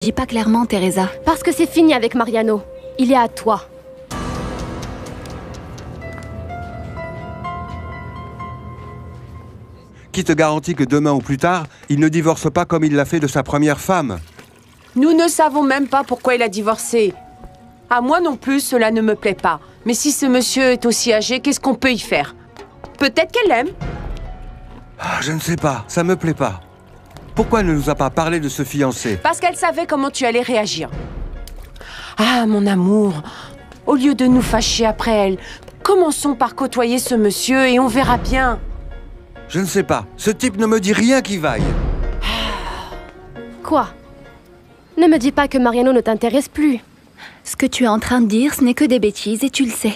Dis pas clairement, Teresa. Parce que c'est fini avec Mariano. Il est à toi. Qui te garantit que demain ou plus tard, il ne divorce pas comme il l'a fait de sa première femme? Nous ne savons même pas pourquoi il a divorcé. À moi non plus, cela ne me plaît pas. Mais si ce monsieur est aussi âgé, qu'est-ce qu'on peut y faire? Peut-être qu'elle l'aime. Ah, je ne sais pas, ça me plaît pas. Pourquoi elle ne nous a pas parlé de se fiancer? Parce qu'elle savait comment tu allais réagir. Ah, mon amour, au lieu de nous fâcher après elle, commençons par côtoyer ce monsieur et on verra bien. Je ne sais pas, ce type ne me dit rien qui vaille. Quoi? Ne me dis pas que Mariano ne t'intéresse plus. Ce que tu es en train de dire, ce n'est que des bêtises et tu le sais.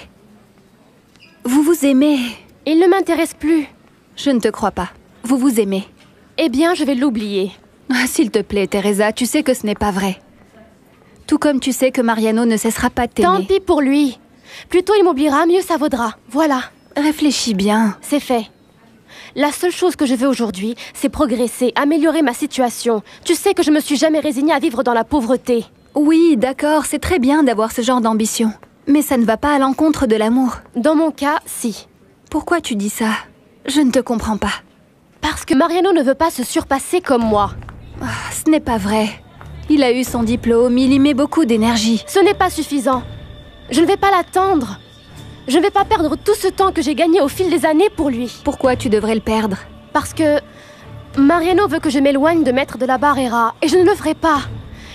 Vous vous aimez. Il ne m'intéresse plus. Je ne te crois pas. Vous vous aimez. Eh bien, je vais l'oublier. Ah, s'il te plaît, Teresa, tu sais que ce n'est pas vrai. Tout comme tu sais que Mariano ne cessera pas de t'aimer. Tant pis pour lui. Plus tôt il m'oubliera, mieux ça vaudra. Voilà. Réfléchis bien. C'est fait. La seule chose que je veux aujourd'hui, c'est progresser, améliorer ma situation. Tu sais que je me suis jamais résignée à vivre dans la pauvreté. Oui, d'accord, c'est très bien d'avoir ce genre d'ambition. Mais ça ne va pas à l'encontre de l'amour. Dans mon cas, si. Pourquoi tu dis ça? Je ne te comprends pas. Parce que Mariano ne veut pas se surpasser comme moi. Ah, ce n'est pas vrai. Il a eu son diplôme, il y met beaucoup d'énergie. Ce n'est pas suffisant. Je ne vais pas l'attendre. Je ne vais pas perdre tout ce temps que j'ai gagné au fil des années pour lui. Pourquoi tu devrais le perdre? Parce que Mariano veut que je m'éloigne de Maître de la Barrera, et je ne le ferai pas.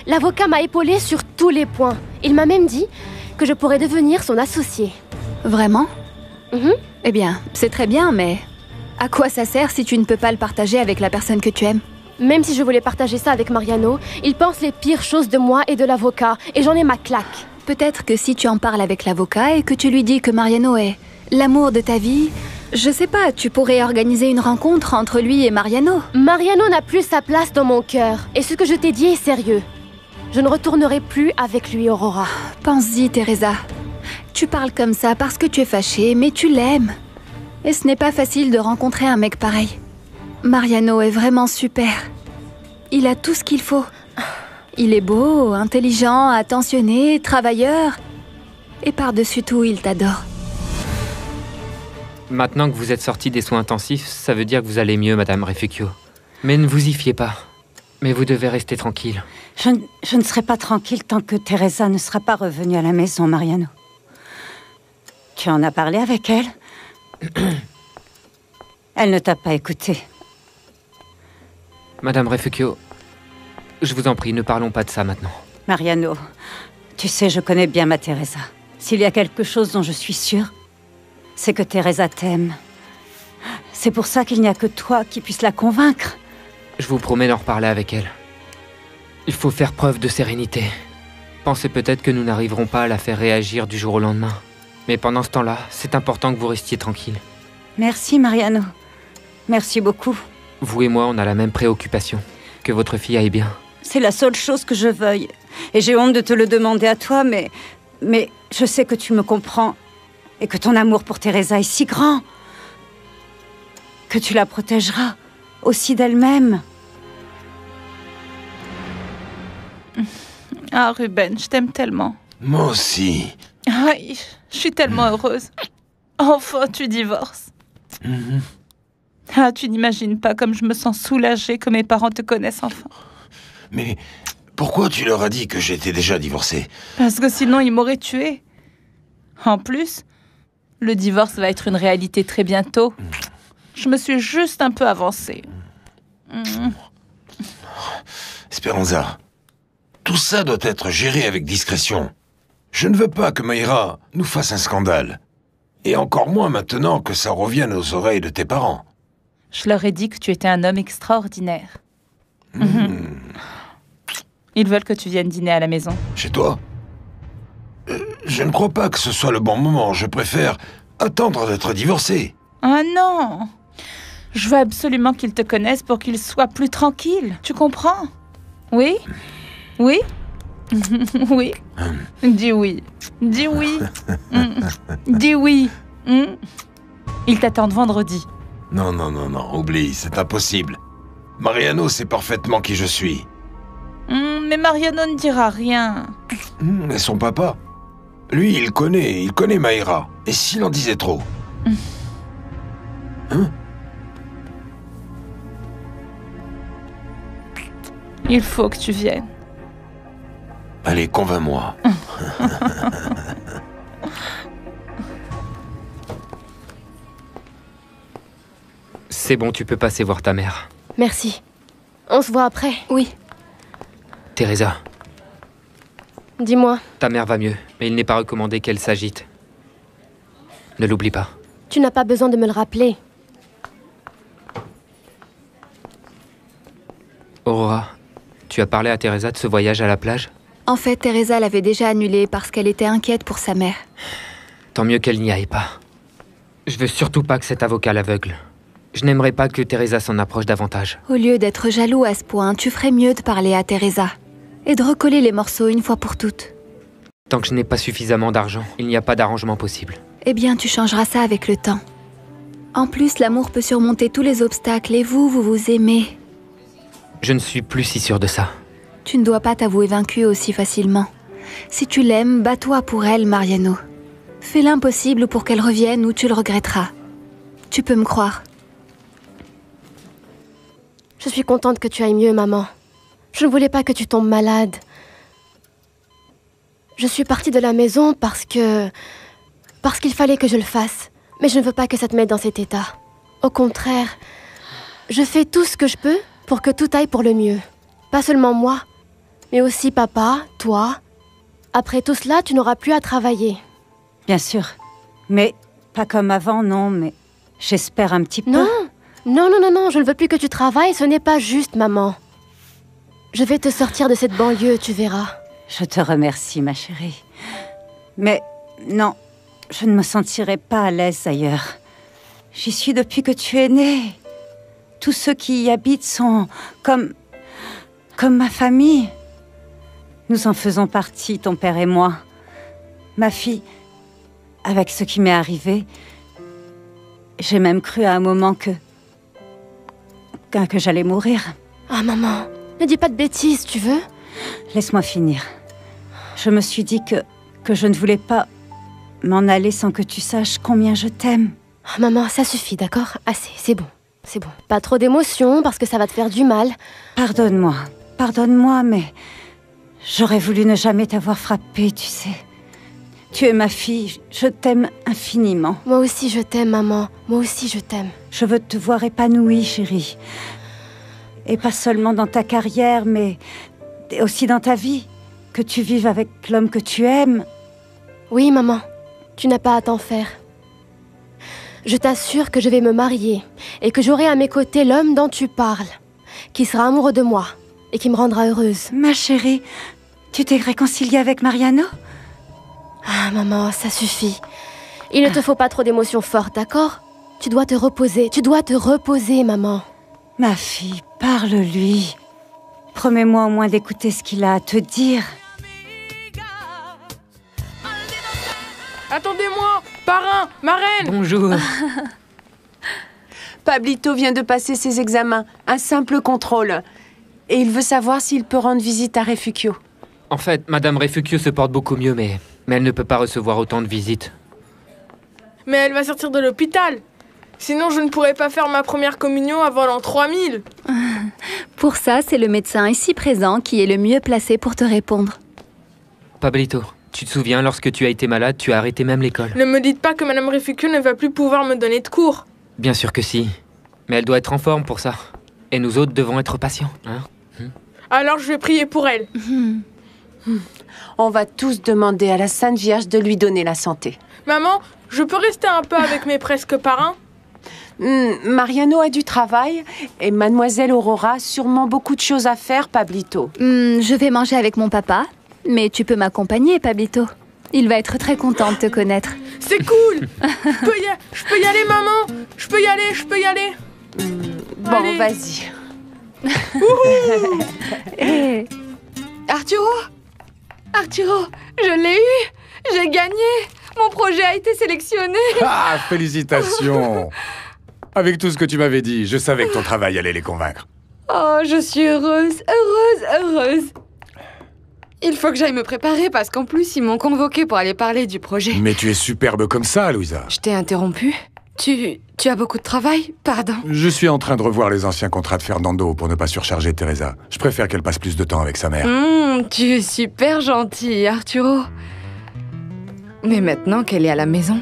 L'avocat m'a épaulée sur tous les points. Il m'a même dit que je pourrais devenir son associé. Vraiment? Mhm. Eh bien, c'est très bien, mais à quoi ça sert si tu ne peux pas le partager avec la personne que tu aimes? Même si je voulais partager ça avec Mariano, il pense les pires choses de moi et de l'avocat, et j'en ai ma claque. Peut-être que si tu en parles avec l'avocat et que tu lui dis que Mariano est l'amour de ta vie, je sais pas, tu pourrais organiser une rencontre entre lui et Mariano. Mariano n'a plus sa place dans mon cœur, et ce que je t'ai dit est sérieux. Je ne retournerai plus avec lui, Aurora. Pense-y, Teresa. Tu parles comme ça parce que tu es fâchée, mais tu l'aimes. Et ce n'est pas facile de rencontrer un mec pareil. Mariano est vraiment super. Il a tout ce qu'il faut. Il est beau, intelligent, attentionné, travailleur. Et par-dessus tout, il t'adore. Maintenant que vous êtes sortie des soins intensifs, ça veut dire que vous allez mieux, Madame Refugio. Mais ne vous y fiez pas. Mais vous devez rester tranquille. Je ne serai pas tranquille tant que Teresa ne sera pas revenue à la maison, Mariano. Tu en as parlé avec elle? Elle ne t'a pas écouté. Madame Refugio, je vous en prie, ne parlons pas de ça maintenant. Mariano, tu sais, je connais bien ma Teresa. S'il y a quelque chose dont je suis sûre, c'est que Teresa t'aime. C'est pour ça qu'il n'y a que toi qui puisse la convaincre. Je vous promets d'en reparler avec elle. Il faut faire preuve de sérénité. Pensez peut-être que nous n'arriverons pas à la faire réagir du jour au lendemain. Mais pendant ce temps-là, c'est important que vous restiez tranquille. Merci, Mariano. Merci beaucoup. Vous et moi, on a la même préoccupation. Que votre fille aille bien. C'est la seule chose que je veuille. Et j'ai honte de te le demander à toi, mais je sais que tu me comprends. Et que ton amour pour Teresa est si grand. Que tu la protégeras aussi d'elle-même. Ah, Ruben, je t'aime tellement. Moi aussi. Aïe, je suis tellement heureuse. Enfin, tu divorces. Ah, tu n'imagines pas comme je me sens soulagée que mes parents te connaissent enfin. Mais pourquoi tu leur as dit que j'étais déjà divorcée? Parce que sinon, ils m'auraient tuée. En plus, le divorce va être une réalité très bientôt. Je me suis juste un peu avancée. Esperanza, tout ça doit être géré avec discrétion. Je ne veux pas que Mayra nous fasse un scandale. Et encore moins maintenant que ça revienne aux oreilles de tes parents. Je leur ai dit que tu étais un homme extraordinaire. Ils veulent que tu viennes dîner à la maison. Chez toi? Je ne crois pas que ce soit le bon moment. Je préfère attendre d'être divorcé. Ah non! Je veux absolument qu'ils te connaissent pour qu'ils soient plus tranquilles. Tu comprends? Oui? Oui? Oui? Dis oui. Dis oui. Dis oui. Ils t'attendent vendredi. Non, oublie, c'est impossible. Mariano sait parfaitement qui je suis. Mais Mariano ne dira rien. Mais son papa, lui, il connaît Maïra. Et s'il en disait trop? Hein? Il faut que tu viennes. Allez, convainc-moi. C'est bon, tu peux passer voir ta mère. Merci. On se voit après. Oui. Teresa, Dis-moi, ta mère va mieux, mais il n'est pas recommandé qu'elle s'agite. Ne l'oublie pas. tu n'as pas besoin de me le rappeler. Aurora, tu as parlé à Teresa de ce voyage à la plage? En fait, Teresa l'avait déjà annulé parce qu'elle était inquiète pour sa mère. Tant mieux qu'elle n'y aille pas. Je veux surtout pas que cet avocat l'aveugle. Je n'aimerais pas que Teresa s'en approche davantage. Au lieu d'être jaloux à ce point, tu ferais mieux de parler à Teresa. Et de recoller les morceaux une fois pour toutes. Tant que je n'ai pas suffisamment d'argent, il n'y a pas d'arrangement possible. Eh bien, tu changeras ça avec le temps. En plus, l'amour peut surmonter tous les obstacles et vous vous aimez. Je ne suis plus si sûr de ça. Tu ne dois pas t'avouer vaincu aussi facilement. Si tu l'aimes, bats-toi pour elle, Mariano. Fais l'impossible pour qu'elle revienne ou tu le regretteras. Tu peux me croire. Je suis contente que tu ailles mieux, maman. Je ne voulais pas que tu tombes malade. Je suis partie de la maison parce qu'il fallait que je le fasse. Mais je ne veux pas que ça te mette dans cet état. Au contraire, je fais tout ce que je peux pour que tout aille pour le mieux. Pas seulement moi, mais aussi papa, toi. Après tout cela, tu n'auras plus à travailler. Bien sûr. Mais pas comme avant, non, mais j'espère un petit peu. Non, je ne veux plus que tu travailles, ce n'est pas juste, maman. Je vais te sortir de cette banlieue, tu verras. Je te remercie, ma chérie. Mais non, je ne me sentirai pas à l'aise ailleurs. J'y suis depuis que tu es née. Tous ceux qui y habitent sont comme ma famille. Nous en faisons partie, ton père et moi. Ma fille, avec ce qui m'est arrivé, j'ai même cru à un moment que j'allais mourir. Ah, maman, ne dis pas de bêtises, tu veux? Laisse-moi finir. Je me suis dit que je ne voulais pas m'en aller sans que tu saches combien je t'aime. Ah, maman, ça suffit, d'accord? Assez, c'est bon. C'est bon. Pas trop d'émotions, parce que ça va te faire du mal. Pardonne-moi, mais j'aurais voulu ne jamais t'avoir frappée, tu sais. Tu es ma fille, je t'aime infiniment. Moi aussi je t'aime, maman. Moi aussi je t'aime. Je veux te voir épanouie, chérie. Et pas seulement dans ta carrière, mais aussi dans ta vie. Que tu vives avec l'homme que tu aimes. Oui, maman. Tu n'as pas à t'en faire. Je t'assure que je vais me marier et que j'aurai à mes côtés l'homme dont tu parles, qui sera amoureux de moi et qui me rendra heureuse. Ma chérie, tu t'es réconciliée avec Mariano? Ah, maman, ça suffit. Il ne te faut pas trop d'émotions fortes, d'accord? Tu dois te reposer, maman. Ma fille, parle-lui. Promets-moi au moins d'écouter ce qu'il a à te dire. Attendez-moi! Parrain! Marraine! Bonjour. Pablito vient de passer ses examens, un simple contrôle. Et il veut savoir s'il peut rendre visite à Refugio. En fait, Madame Refugio se porte beaucoup mieux, mais elle ne peut pas recevoir autant de visites. Mais elle va sortir de l'hôpital. Sinon, je ne pourrais pas faire ma première communion avant l'an 3000. Pour ça, c'est le médecin ici présent qui est le mieux placé pour te répondre. Pablito, tu te souviens, lorsque tu as été malade, tu as arrêté même l'école. Ne me dites pas que Madame Refugio ne va plus pouvoir me donner de cours. Bien sûr que si. Mais elle doit être en forme pour ça. Et nous autres devons être patients, hein? Alors je vais prier pour elle. On va tous demander à la Sainte Vierge de lui donner la santé. Maman, je peux rester un peu avec mes presque parrains? Mariano a du travail et Mademoiselle Aurora a sûrement beaucoup de choses à faire, Pablito. Je vais manger avec mon papa, mais tu peux m'accompagner, Pablito. Il va être très content de te connaître. C'est cool. Je peux y aller, maman. Je peux y aller. Bon, Allez. vas-y. Eh, Arturo, je l'ai eu. J'ai gagné. Mon projet a été sélectionné. Ah, félicitations. Avec tout ce que tu m'avais dit, je savais que ton travail allait les convaincre. Oh, je suis heureuse, heureuse, heureuse. Il faut que j'aille me préparer parce qu'en plus, ils m'ont convoquée pour aller parler du projet. Mais tu es superbe comme ça, Louisa. Je t'ai interrompu. Tu as beaucoup de travail? Pardon. Je suis en train de revoir les anciens contrats de Fernando pour ne pas surcharger Teresa. Je préfère qu'elle passe plus de temps avec sa mère. Tu es super gentil, Arturo. Mais maintenant qu'elle est à la maison,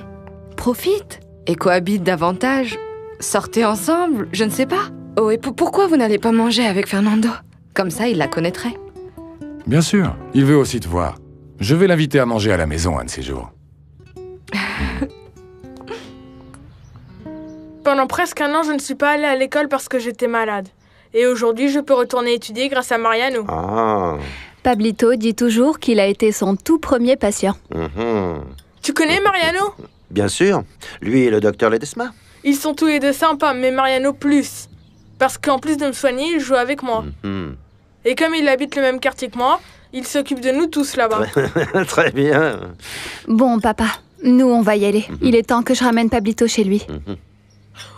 profite et cohabite davantage. Sortez ensemble, je ne sais pas. Oh, et pourquoi vous n'allez pas manger avec Fernando? Comme ça, il la connaîtrait. Bien sûr, il veut aussi te voir. Je vais l'inviter à manger à la maison un de ces jours. Pendant presque un an, je ne suis pas allée à l'école parce que j'étais malade. Et aujourd'hui, je peux retourner étudier grâce à Mariano. Ah. Pablito dit toujours qu'il a été son tout premier patient. Tu connais Mariano? Bien sûr. Lui et le docteur Ledesma. Ils sont tous les deux sympas, mais Mariano plus. Parce qu'en plus de me soigner, il joue avec moi. Et comme il habite le même quartier que moi, il s'occupe de nous tous là-bas. Très bien. Bon, papa, nous on va y aller. Il est temps que je ramène Pablito chez lui.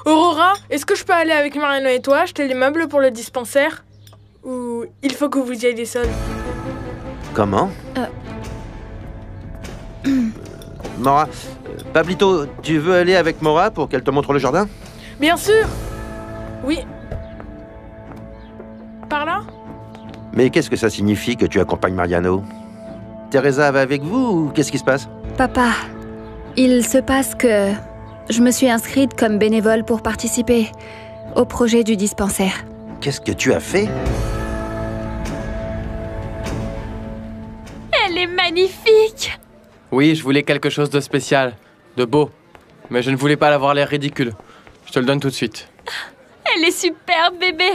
Aurora, est-ce que je peux aller avec Mariano et toi acheter les meubles pour le dispensaire? Ou il faut que vous y ayez seul? Comment Mora, Pablito, tu veux aller avec Mora pour qu'elle te montre le jardin? Bien sûr. Oui. Par là? Mais qu'est-ce que ça signifie que tu accompagnes Mariano? Teresa va avec vous ou qu'est-ce qui se passe? Papa, il se passe que je me suis inscrite comme bénévole pour participer au projet du dispensaire. Qu'est-ce que tu as fait? Elle est magnifique! Oui, je voulais quelque chose de spécial, de beau. Mais je ne voulais pas l'avoir l'air ridicule. Je te le donne tout de suite. Elle est superbe, bébé!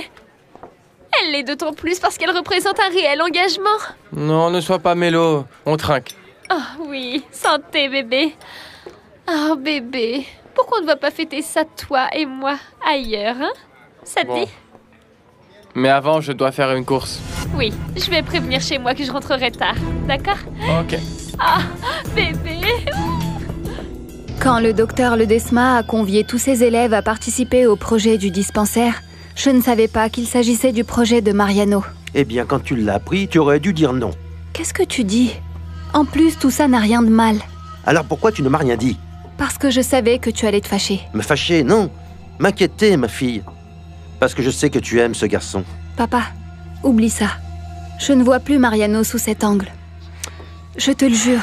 Elle l'est d'autant plus parce qu'elle représente un réel engagement. Non, ne sois pas mélo, on trinque. Oh oui, santé, bébé. Oh, bébé, pourquoi on ne va pas fêter ça, toi et moi, ailleurs, hein? Ça te dit? Mais avant, je dois faire une course. Oui, je vais prévenir chez moi que je rentrerai tard, d'accord? Ok. Ah, bébé! Quand le docteur Ledesma a convié tous ses élèves à participer au projet du dispensaire, je ne savais pas qu'il s'agissait du projet de Mariano. Eh bien, quand tu l'as appris, tu aurais dû dire non. Qu'est-ce que tu dis? En plus, tout ça n'a rien de mal. Alors pourquoi tu ne m'as rien dit? Parce que je savais que tu allais te fâcher. Me fâcher, non. M'inquiéter, ma fille. Parce que je sais que tu aimes ce garçon. Papa, oublie ça. Je ne vois plus Mariano sous cet angle. Je te le jure.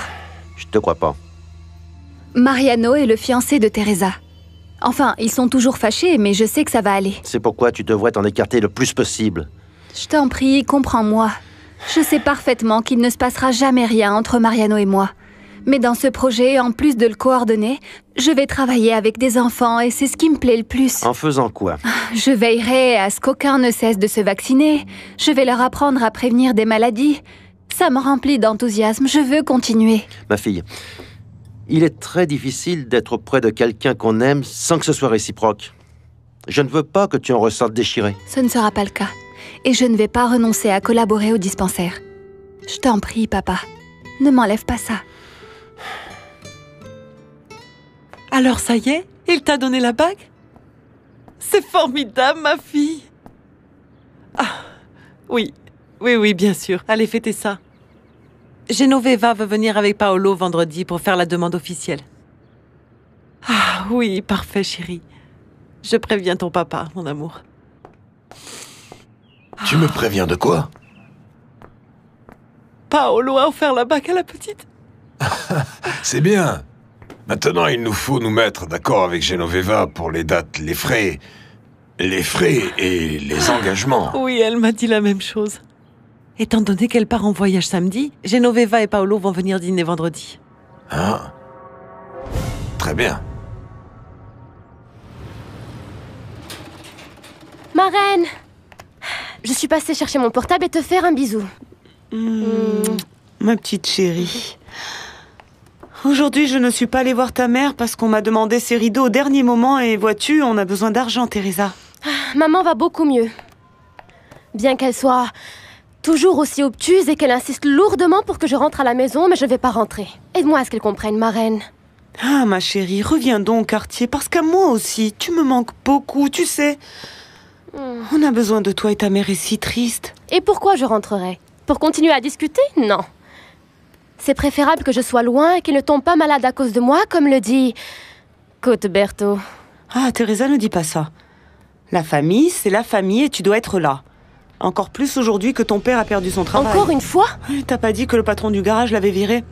Je te crois pas. Mariano est le fiancé de Teresa. Enfin, ils sont toujours fâchés, mais je sais que ça va aller. C'est pourquoi tu devrais t'en écarter le plus possible. Je t'en prie, comprends-moi. Je sais parfaitement qu'il ne se passera jamais rien entre Mariano et moi. Mais dans ce projet, en plus de le coordonner, je vais travailler avec des enfants et c'est ce qui me plaît le plus. En faisant quoi? Je veillerai à ce qu'aucun ne cesse de se vacciner. Je vais leur apprendre à prévenir des maladies. Ça me remplit d'enthousiasme, je veux continuer. Ma fille, il est très difficile d'être auprès de quelqu'un qu'on aime sans que ce soit réciproque. Je ne veux pas que tu en ressortes déchiré. Ce ne sera pas le cas. Et je ne vais pas renoncer à collaborer au dispensaire. Je t'en prie, papa. Ne m'enlève pas ça. Alors ça y est, il t'a donné la bague? C'est formidable, ma fille. Ah, oui, bien sûr. Allez, fêtez ça. Genoveva veut venir avec Paolo vendredi pour faire la demande officielle. Ah oui, parfait, chérie. Je préviens ton papa, mon amour. Tu me préviens de quoi? Paolo a offert la bague à la petite. C'est bien. Maintenant, il nous faut nous mettre d'accord avec Genoveva pour les dates, les frais et les engagements. Oui, elle m'a dit la même chose. Étant donné qu'elle part en voyage samedi, Genoveva et Paolo vont venir dîner vendredi. Ah. Très bien. Marraine! Je suis passée chercher mon portable et te faire un bisou. Ma petite chérie. Aujourd'hui, je ne suis pas allée voir ta mère parce qu'on m'a demandé ces rideaux au dernier moment et vois-tu, on a besoin d'argent, Teresa. Maman va beaucoup mieux. Bien qu'elle soit toujours aussi obtuse et qu'elle insiste lourdement pour que je rentre à la maison, mais je ne vais pas rentrer. Aide-moi à ce qu'elle comprenne, marraine. Ah, ma chérie, reviens donc au quartier parce qu'à moi aussi, tu me manques beaucoup, tu sais. On a besoin de toi et ta mère est si triste. Et pourquoi je rentrerai? Pour continuer à discuter? Non. C'est préférable que je sois loin et qu'il ne tombe pas malade à cause de moi, comme le dit... Cuthberto. Ah, Teresa ne dit pas ça. La famille, c'est la famille et tu dois être là. Encore plus aujourd'hui que ton père a perdu son travail. Encore une fois? T'as pas dit que le patron du garage l'avait viré?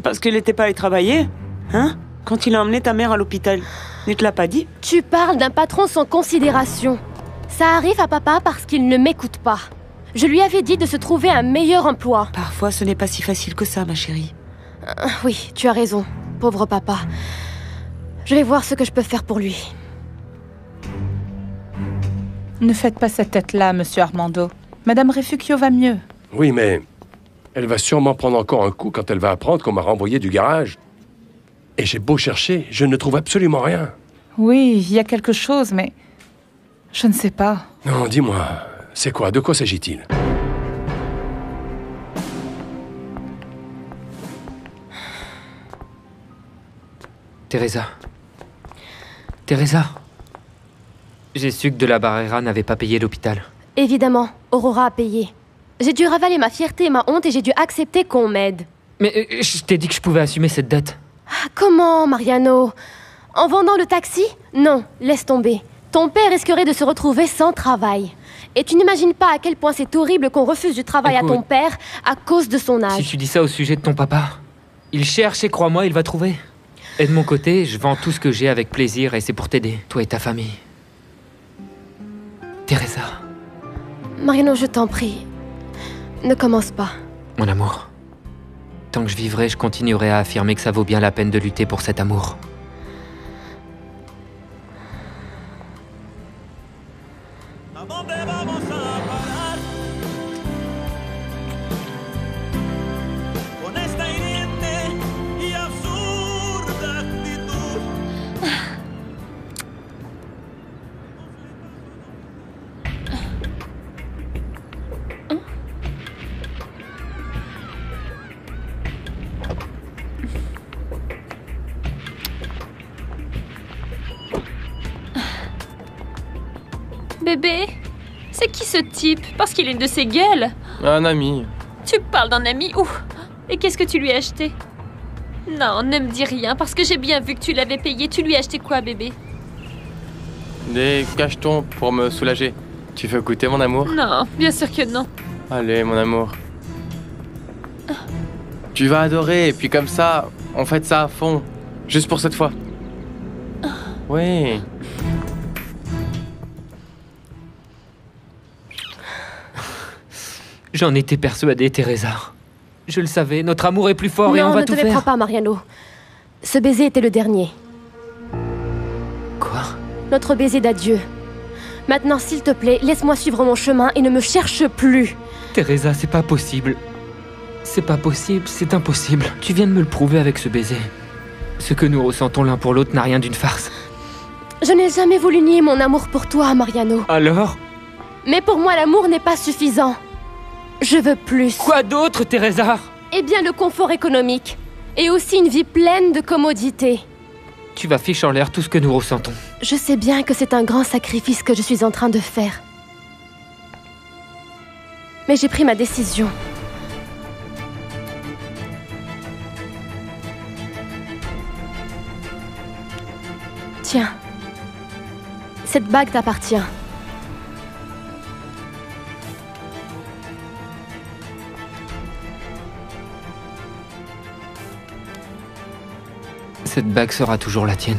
Parce qu'il n'était pas allé travailler? Hein? Quand il a emmené ta mère à l'hôpital. Il te l'a pas dit? Tu parles d'un patron sans considération. Ça arrive à papa parce qu'il ne m'écoute pas. Je lui avais dit de se trouver un meilleur emploi. Parfois, ce n'est pas si facile que ça, ma chérie. Oui, tu as raison. Pauvre papa. Je vais voir ce que je peux faire pour lui. Ne faites pas cette tête-là, monsieur Armando. Madame Refugio va mieux. Oui, mais elle va sûrement prendre encore un coup quand elle va apprendre qu'on m'a renvoyé du garage. Et j'ai beau chercher, je ne trouve absolument rien. Oui, il y a quelque chose, mais... je ne sais pas. Non, dis-moi, c'est quoi? De quoi s'agit-il? Teresa. Teresa. J'ai su que De la Barrera n'avait pas payé l'hôpital. Évidemment, Aurora a payé. J'ai dû ravaler ma fierté et ma honte et j'ai dû accepter qu'on m'aide. Mais je t'ai dit que je pouvais assumer cette dette. Ah, comment, Mariano? En vendant le taxi? Non, laisse tomber. Ton père risquerait de se retrouver sans travail. Et tu n'imagines pas à quel point c'est horrible qu'on refuse du travail à ton père à cause de son âge. Si tu dis ça au sujet de ton papa, il cherche et crois-moi, il va trouver. Et de mon côté, je vends tout ce que j'ai avec plaisir et c'est pour t'aider, toi et ta famille. Teresa. Mariano, je t'en prie. Ne commence pas. Mon amour. Tant que je vivrai, je continuerai à affirmer que ça vaut bien la peine de lutter pour cet amour. Bébé, c'est qui ce type? Parce qu'il est de ses gueules. Un ami. Tu parles d'un ami? Ouh. Et qu'est-ce que tu lui as acheté? Non, ne me dis rien, parce que j'ai bien vu que tu l'avais payé. Tu lui as acheté quoi, bébé? Des cachetons pour me soulager. Tu veux goûter, mon amour? Non, bien sûr que non. Allez, mon amour. Tu vas adorer, et puis comme ça, on fête ça à fond. Juste pour cette fois. Oui. J'en étais persuadé, Teresa. Je le savais, notre amour est plus fort et on va tout faire. Non, ne te méprends pas, Mariano. Ce baiser était le dernier. Quoi? Notre baiser d'adieu. Maintenant, s'il te plaît, laisse-moi suivre mon chemin et ne me cherche plus. Teresa, c'est pas possible. C'est pas possible, c'est impossible. Tu viens de me le prouver avec ce baiser. Ce que nous ressentons l'un pour l'autre n'a rien d'une farce. Je n'ai jamais voulu nier mon amour pour toi, Mariano. Alors? Mais pour moi, l'amour n'est pas suffisant. Je veux plus. Quoi d'autre, Teresa? Eh bien, le confort économique. Et aussi une vie pleine de commodités. Tu vas ficher en l'air tout ce que nous ressentons. Je sais bien que c'est un grand sacrifice que je suis en train de faire. Mais j'ai pris ma décision. Tiens. Cette bague t'appartient. Cette bague sera toujours la tienne.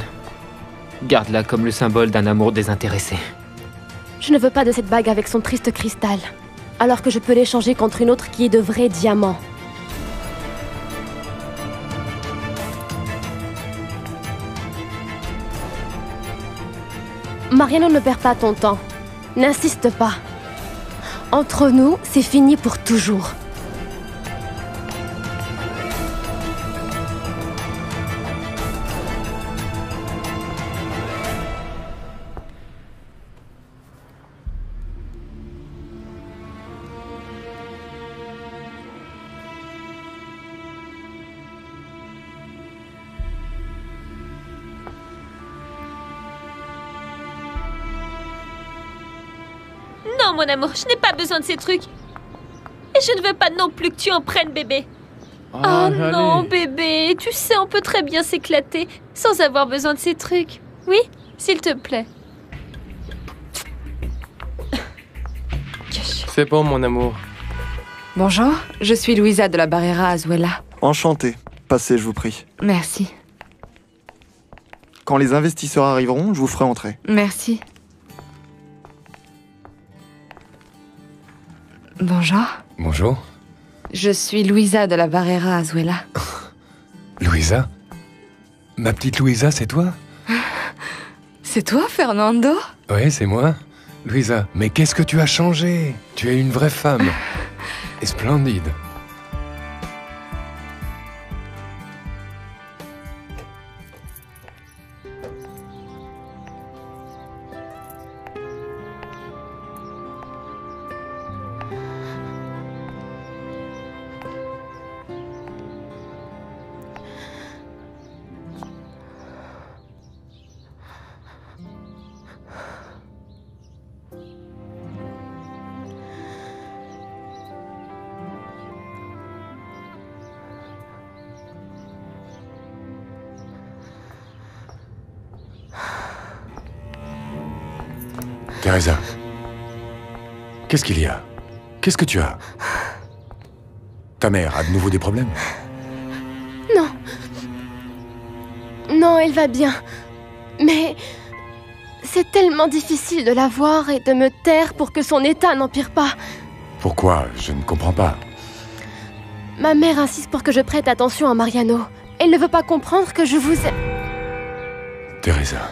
Garde-la comme le symbole d'un amour désintéressé. Je ne veux pas de cette bague avec son triste cristal, alors que je peux l'échanger contre une autre qui est de vrais diamants. Mariano, ne perds pas ton temps. N'insiste pas. Entre nous, c'est fini pour toujours. Non, mon amour, je n'ai pas besoin de ces trucs. Et je ne veux pas non plus que tu en prennes, bébé. Oh non, bébé, tu sais, on peut très bien s'éclater sans avoir besoin de ces trucs. Oui, s'il te plaît. C'est bon, mon amour. Bonjour, je suis Louisa de la Barrera Azuela. Enchanté. Passez, je vous prie. Merci. Quand les investisseurs arriveront, je vous ferai entrer. Merci. Bonjour. Bonjour. Je suis Louisa de la Barrera Azuela. Louisa? Ma petite Louisa, c'est toi? C'est toi, Fernando? Ouais, c'est moi. Louisa, mais qu'est-ce que tu as changé? Tu es une vraie femme. Et splendide. Teresa, qu'est-ce qu'il y a? Qu'est-ce que tu as? Ta mère a de nouveau des problèmes? Non. Non, elle va bien. Mais c'est tellement difficile de la voir et de me taire pour que son état n'empire pas. Pourquoi? Je ne comprends pas. Ma mère insiste pour que je prête attention à Mariano. Elle ne veut pas comprendre que je vous aime. Teresa,